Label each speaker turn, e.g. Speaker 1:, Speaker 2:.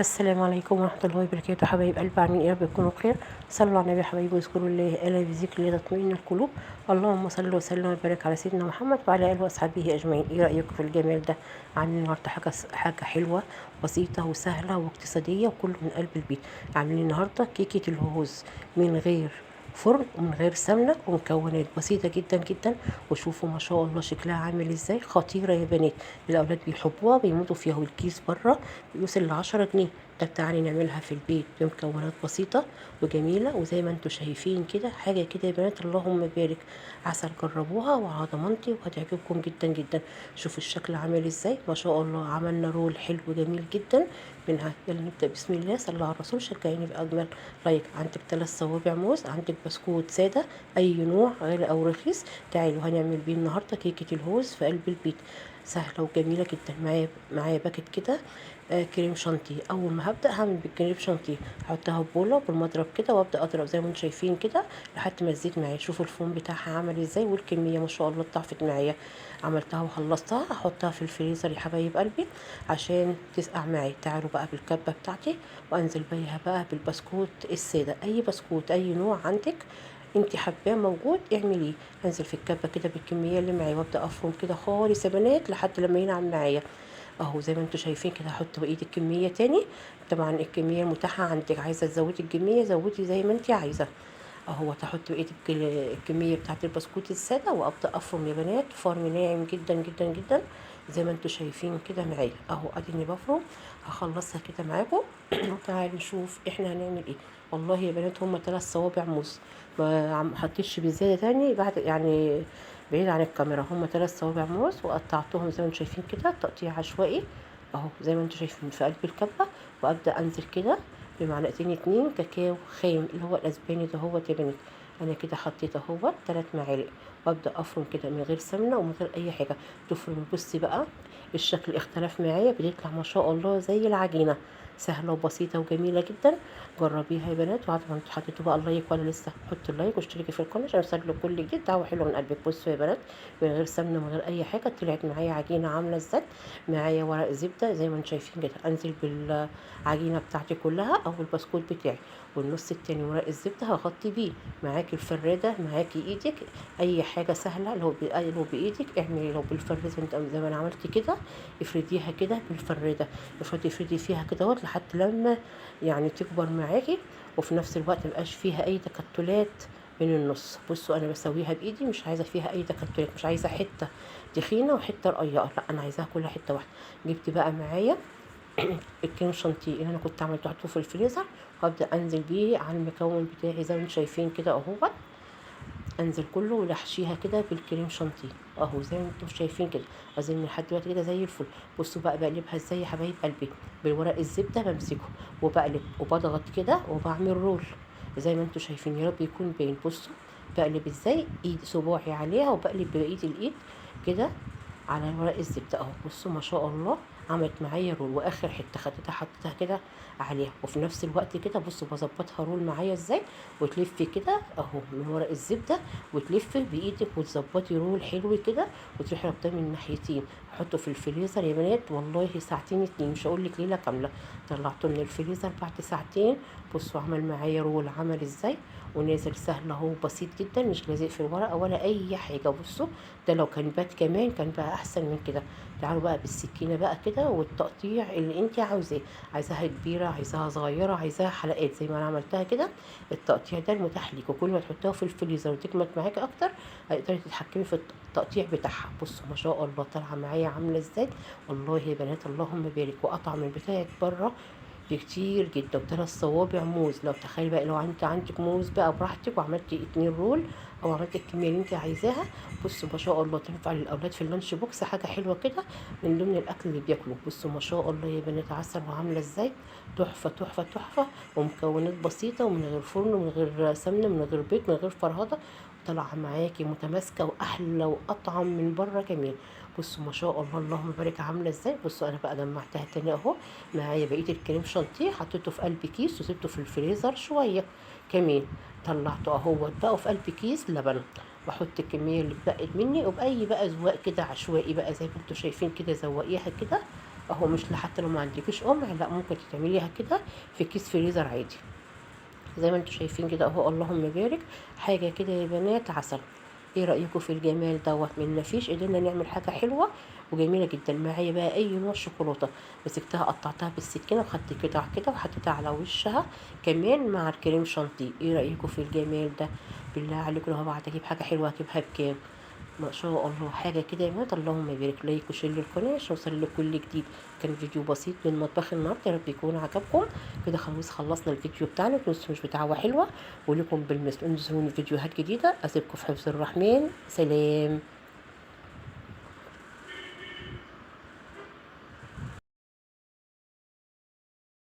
Speaker 1: السلام عليكم ورحمة الله وبركاته. حبايب قلبي، عاملين ايه؟ رب تكونوا بخير. صلوا على النبي يا حبايبي، واذكروا الله الا بذكر الله تطمئن القلوب. اللهم صل وسلم وبارك على سيدنا محمد وعلى اله واصحابه اجمعين. ايه رايكم في الجمال ده؟ عاملين النهارده حاجه حلوه بسيطه وسهله واقتصاديه وكله من قلب البيت. عاملين النهارده كيكه الهوز من غير فرن ومن غير سمنه، ومكونات بسيطه جدا جدا. وشوفوا ما شاء الله شكلها عامل ازاي، خطيره يا بنات. الاولاد بيحبوها بيموتوا فيها، والكيس بره بيوصل ل10 جنيه. طب تعالي نعملها في البيت بمكونات بسيطة وجميلة، وزي ما انتوا شايفين كده حاجة كده يا بنات اللهم بارك. عسل، جربوها وعلى ضمانتي وهتعجبكم جدا جدا. شوفوا الشكل عامل ازاي، ما شاء الله. عملنا رول حلو جميل جدا منها. يلا نبدأ، بسم الله، صلى على الرسول. شجعيني بأجمل لايك. عندك 3 صوابع موز، عندك بسكوت سادة أي نوع غالي أو رخيص. تعالوا هنعمل بيه النهاردة كيكة الهوز في قلب البيت، سهلة وجميلة جدا. معايا باكت كده كريم شانتيه. اول ما هبدا هعمل بالكريم شانتيه، هحطها في بوله بالمضرب كده وابدا اضرب زي ما انتم شايفين كده لحد ما تزيد معايا. شوفوا الفوم بتاعها عمل ازاي، والكميه ما شاء الله اتضاعفت معايا. عملتها وخلصتها، هحطها في الفريزر يا حبايب قلبي عشان تسقع معايا. تعالوا بقى بالكبه بتاعتي وانزل بيها بقى بالبسكوت الساده. اي بسكوت اي نوع عندك انت حباه موجود اعمليه. انزل في الكبه كده بالكميه اللي معايا وابدا افرم كده خالص يا بنات لحد لما ينعم معايا. اهو زي ما انتوا شايفين كده. هحط بقيه الكميه تاني. طبعا الكميه المتاحه عندك، عايزه تزودي الكميه زودي زي ما انت عايزه. اهو هحط بقيه الكميه بتاعت البسكوت الساده وابدا افرم يا بنات فرم ناعم جدا جدا جدا زي ما انتوا شايفين كده معايا. اهو اديني بفرم، هخلصها كده معاكم. تعالوا نشوف احنا هنعمل ايه. والله يا بنات هما 3 صوابع موز، ما حطيتش بزياده تاني بعد يعني بعيد عن الكاميرا. هما 3 صوابع موز وقطعتهم زي ما انتم شايفين كده تقطيع عشوائي اهو زي ما انتم شايفين في قلب الكبه. وابدا انزل كده بمعلقتين 2 كاكاو خام اللي هو الاسباني ده هو يا بنات. انا كده حطيت اهو 3 معالق، وابدا افرم كده من غير سمنه ومن غير اي حاجه. تفرم، بصي بقى الشكل اختلف معايا، بتطلع ما شاء الله زي العجينه، سهله وبسيطه وجميله جدا. جربيها يا بنات. وبعد ما انتوا حطيتوا بقى اللايك ولا لسه، حطوا اللايك واشتركي في القناه عشان يوصلكوا كل جديد. دعوه حلوه من قلبك. بصوا يا بنات من غير سمنه من غير اي حاجه طلعت معايا عجينه عامله ازاي. معايا ورق زبده زي ما انتم شايفين كده. انزل بالعجينه بتاعتي كلها او البسكوت بتاعي، والنص التاني ورق الزبده هغطي بيه. معاكي الفراده، معاكي ايدك، اي حاجه سهله. لو بايدك اعملي، لو بالفراده انت زي ما انا عملت كده افرديها كده بالفراده. افردي فيها كده اهوت لحد لما يعني تكبر معاكي، وفي نفس الوقت مبقاش فيها اي تكتلات من النص. بصوا انا بسويها بايدي، مش عايزه فيها اي تكتلات، مش عايزه حته تخينه وحته رقيقه، لا انا عايزاها كلها حته واحده. جبت بقى معايا الكريم شانتيه اللي انا كنت عملته حطه في الفريزر، وابدا انزل بيه على المكون بتاعي زي ما انتم شايفين كده اهو. انزل كله ولحشيها كده بالكريم شانتيه اهو زي ما انتم شايفين كده. اظن لحد دلوقتي كده زي الفل. بصوا بقى بقلبها ازاي يا حبايب قلبي. بالورق الزبده بمسكه وبقلب وبضغط كده وبعمل رول زي ما انتم شايفين. يا رب يكون باين. بصوا بقلب ازاي، ايد صباعي عليها وبقلب بقيه الايد كده على ورق الزبده اهو. بصوا ما شاء الله عملت معايا رول. واخر حته خدتها حطيتها كده عليها، وفي نفس الوقت كده بصوا بظبطها رول معايا ازاي. وتلفي كده اهو من ورق الزبده وتلفي بايدك وتظبطي رول حلو كده، وتروحي ربطاه من الناحيتين. احطه في الفريزر يا بنات والله ساعتين 2، مش هقول لك ليله كامله. طلعته من الفريزر بعد ساعتين. بصوا عمل معايا رول عمل ازاي، ونازل سهل اهو بسيط جدا، مش لازق في الورقه ولا اي حاجه. بصوا ده لو كان بات كمان كان بقى احسن من كده. تعالوا بقى بالسكينه بقى كده والتقطيع اللي انت عاوزاه، عايزاها كبيره عايزاها صغيره عايزاها حلقات زي ما انا عملتها كده. التقطيع ده المتاح ليك، وكل ما تحطها في الفريزر وتكمل معاكي اكتر هتقدري تتحكمي في التقطيع بتاعها. بصوا ما شاء الله طالعه معايا عامله ازاي. والله يا بنات اللهم بارك. وقطع من بتاعك بره بكتير جدا. و3 صوابع موز. لو تخيل بقى لو انت عندك موز بقى براحتك وعملتي 2 رول او عملتي الكميه اللي انت عايزاها. بصوا ما شاء الله تنفع للاولاد في اللانش بوكس، حاجه حلوه كده من ضمن الاكل اللي بياكلوه. بصوا ما شاء الله يا بنات عسل وعامله ازاي، تحفه تحفه تحفه. ومكونات بسيطه ومن غير فرن ومن غير سمنه من غير بيض من غير فرهده. طالعه معاكي متماسكه واحلى واطعم من بره كمان. بصوا ما شاء الله اللهم بارك عامله ازاي. بصوا انا بقى جمعتها تاني اهو. معايا بقيه الكريم شانتيه حطيته في قلب كيس وسبته في الفريزر شويه كمان. طلعته اهوت بقى في قلب كيس لبن. بحط الكميه اللي اتبقت مني، وباي بقى زواق كده عشوائي بقى زي ما انتم شايفين كده زوقيها كده اهو. مش حتى لو ما عندكيش قمع، لا ممكن تعمليها كده في كيس فريزر عادي زي ما انتوا شايفين كده اهو. اللهم بارك. حاجه كده يا بنات عسل. ايه رايكم في الجمال دوت؟ من مفيش قدرنا نعمل حاجه حلوه وجميله جدا. معايا بقى اي نوع شوكولاته، مسكتها قطعتها بالسكينه وخدت قطع كده وحطيتها على وشها كمان مع الكريم شانتيه. ايه رايكم في الجمال ده؟ بالله عليكم لو هبعت اجيب حاجه حلوه هجيبها بكام؟ ما شاء الله. حاجة كده يا بنات. اللهم يبارك. لايك وشير للقناة عشان يوصل لكل جديد. كان فيديو بسيط من مطبخ النهارده، يا رب يكون عجبكم. كده خلاص خلصنا الفيديو بتاعنا. مش بتاعه حلوة ولكم بالمثل. انزلوني فيديوهات جديدة. اسيبكم في حفظ الرحمن. سلام.